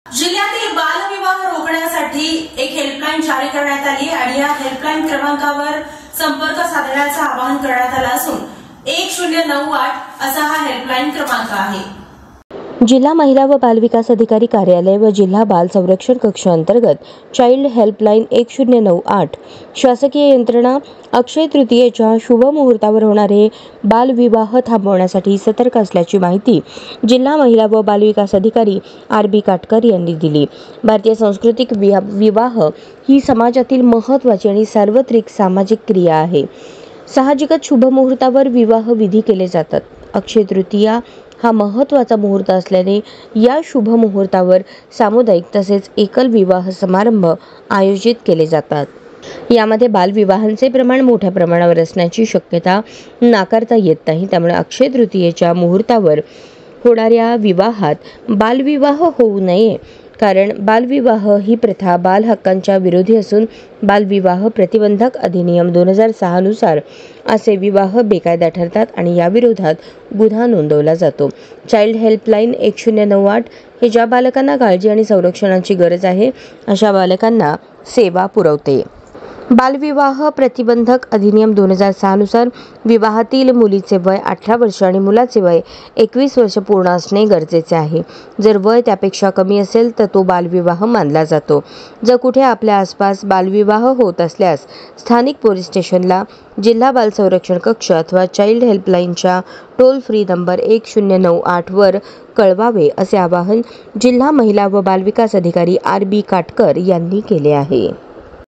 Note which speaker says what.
Speaker 1: जिल्ह्यातील बालविवाह रोखण्यासाठी एक हेल्पलाईन जारी करण्यात आली आणि या हेल्पलाईन क्रमांकावर संपर्क साधण्याचं आवाहन करण्यात आलं असून 1098 असा हा हेल्पलाईन क्रमांक आहे।
Speaker 2: जिल्हा महिला व बालविकास अधिकारी कार्यालय व जिल्हा बाल संरक्षण कक्ष अंतर्गत चाइल्ड हेल्पलाईन 1098 शासकीय यंत्रणा अक्षय तृतीयेच्या शुभ मुहूर्तावर होणारे बालविवाह थांबवण्यासाठी सतर्क असल्याची माहिती जिल्हा महिला व बालविकास अधिकारी RB काटकर यांनी दिली। भारतीय सांस्कृतिक विवाह ही समाजातील महत्त्वाची आणि सार्वत्रिक सामाजिक क्रिया आहे। साहजिकच शुभ मुहूर्तावर विवाह विधी केले जातात। अक्षय तृतीया हा महत्त्वाचा मुहूर्त असल्याने या शुभ मुहूर्तावर सामुदायिक तसेच एकल विवाह समारंभ आयोजित केले जातात। यामध्ये बालविवाहांचे प्रमाण मोठ्या प्रमाणावर असण्याची शक्यता नाकारता येत नाही। त्यामुळे अक्षय तृतीयेच्या मुहूर्तावर होणाऱ्या विवाहात बालविवाह होऊ नये, कारण बालविवाह ही प्रथा बाल हक्कांच्या विरोधी असून बालविवाह प्रतिबंधक अधिनियम 2006 नुसार असे विवाह बेकायदा ठरतात आणि या विरोधात गुन्हा नोंदवला जातो। चाइल्ड हेल्पलाईन 1098 हे ज्या बालकांना काळजी आणि संरक्षणाची गरज आहे अशा बालकांना सेवा पुरवते। बालविवाह प्रतिबंधक अधिनियम 2006 नुसार विवाहातील मुलीचे वय 18 वर्ष आणि मुलाचे वय 21 वर्ष पूर्ण असणे गरजेचे आहे। जर वय त्यापेक्षा कमी असेल तर तो बालविवाह मानला जातो। जर कुठे आपल्या आसपास बालविवाह होत असल्यास स्थानिक पोलीस स्टेशनला, जिल्हा बाल संरक्षण कक्ष अथवा चाइल्ड हेल्पलाईनच्या टोल फ्री नंबर 1098 वर कळवावे असे आवाहन जिल्हा महिला व बालविकास अधिकारी RB काटकर यांनी केले आहे।